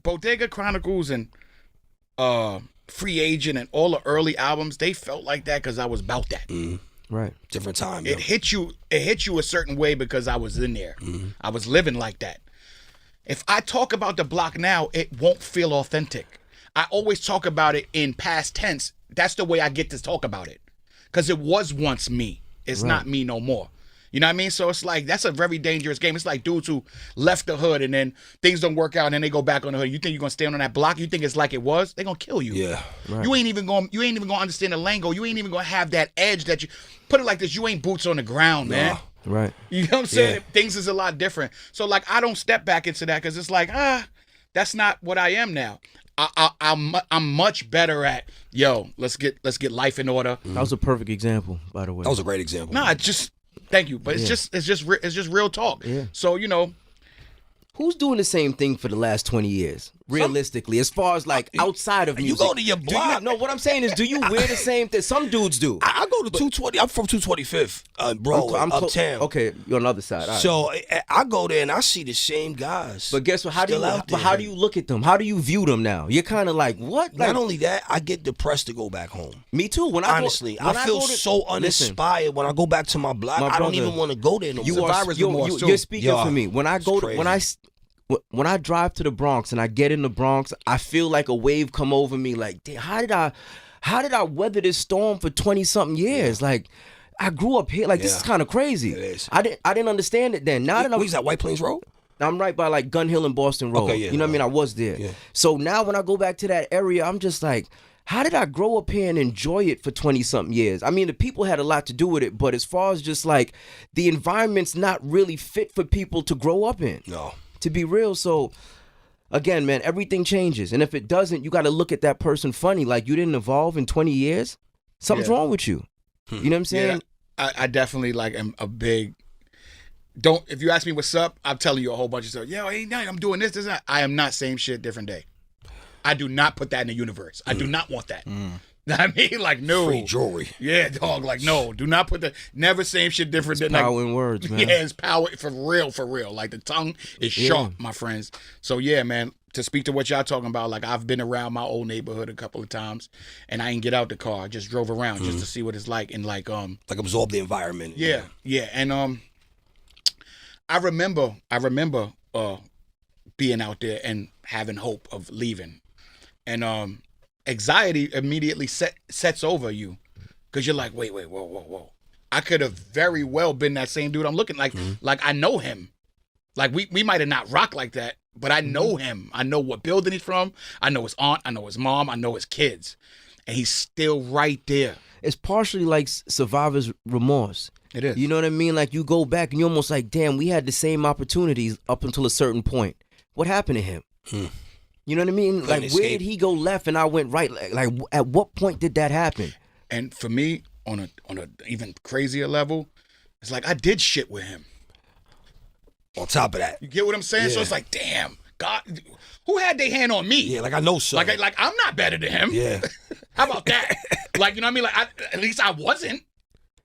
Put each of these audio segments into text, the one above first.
Bodega Chronicles and Free Agent and all the early albums, they felt like that because I was about that. Right. Different time. It hit you a certain way because I was in there. I was living like that. If I talk about the block now, it won't feel authentic. I always talk about it in past tense. That's the way I get to talk about it. Because it was once me. It's not me no more. You know what I mean? So it's like, that's a very dangerous game. It's like dudes who left the hood and then things don't work out and then they go back on the hood. You think you're going to stay on that block? You think it's like it was? They're going to kill you. Yeah. Right. You ain't even going to understand the lingo. You ain't even going to have that edge that you, put it like this, you ain't boots on the ground, man. Right. You know what I'm saying? Yeah. Things is a lot different. So like, I don't step back into that because it's like, that's not what I am now. I'm much better at, let's get life in order. That was a perfect example, by the way. That was a great example. Nah, thank you, but it's just real talk. Yeah. So Who's doing the same thing for the last 20 years? Realistically, as far as like outside of music. You go to your block. No, what I'm saying is, do you wear the same thing? Some dudes do. I go to 220. I'm from 225th, bro. I'm uptown. Okay, you're on the other side. All right. So I go there and I see the same guys. But guess what? How do you look at them? How do you view them now? You're kind of like, what? Like, not only that, I get depressed to go back home. Me too. Honestly, I feel so uninspired when I go back to my block. I don't even want to go there no more. You're speaking for me. When I go to when I drive to the Bronx and I get in the Bronx, I feel like a wave come over me. Like, damn, how did I weather this storm for 20-something years? Like, I grew up here. Like, this is kind of crazy. It is. I didn't understand it then. Now that Where's that, White Plains Road? I'm right by like Gun Hill and Boston Road. Okay, yeah, you know what I mean? I was there. Yeah. So now when I go back to that area, I'm just like, how did I grow up here and enjoy it for 20-something years? I mean, the people had a lot to do with it, but as far as just like the environment's not really fit for people to grow up in. No. To be real. So again, man, everything changes. And if it doesn't, you got to look at that person funny. Like, you didn't evolve in 20 years. Something's wrong with you. You know what I'm saying? Yeah, I definitely like am a big, if you ask me what's up, I'm telling you a whole bunch of stuff. I'm doing this, that. I am not same shit, different day. I do not put that in the universe. I do not want that. I mean, like, no. Free jewelry. Yeah, dog, like, no. Do not put that. Never same shit different. It's power in words, man. Yeah, it's power for real. Like, the tongue is sharp, my friends. So, yeah, man, to speak to what y'all talking about, like, I've been around my old neighborhood a couple of times, and I didn't get out the car. I just drove around just to see what it's like. And, like absorb the environment. Yeah. And, I remember being out there and having hope of leaving. And, anxiety immediately sets over you because you're like, wait, whoa. I could have very well been that same dude I'm looking like. Like, I know him. Like, we might have not rocked like that, but I know him. I know what building he's from. I know his aunt. I know his mom. I know his kids. And he's still right there. It's partially like survivor's remorse. It is. You know what I mean? Like, you go back and you're almost like, damn, we had the same opportunities up until a certain point. What happened to him? You know what I mean? Like, where did he go left and I went right? Like, at what point did that happen? And for me, on a even crazier level, it's like I did shit with him. On top of that, you get what I'm saying? Yeah. So it's like, damn, God, who had their hand on me? Yeah, like I know something. Like I'm not better than him. Yeah. How about that? Like, you know what I mean? Like, at least I wasn't.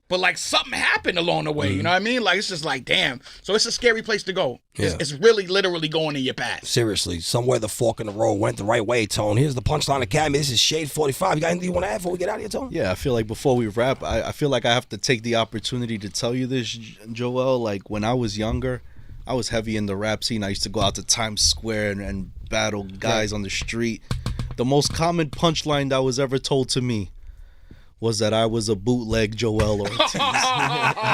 But, like, something happened along the way, you know what I mean? Like, it's just like, damn. So it's a scary place to go. Yeah. It's really, literally going in your past. Seriously. Somewhere the fork in the road went the right way, Tone. Here's the Punchline Academy. This is Shade 45. You got anything you want to add before we get out of here, Tone? Yeah, I feel like before we wrap, I feel like I have to take the opportunity to tell you this, Joel. Like, when I was younger, I was heavy in the rap scene. I used to go out to Times Square and battle guys on the street. The most common punchline that was ever told to me was that I was a bootleg Joell Ortiz.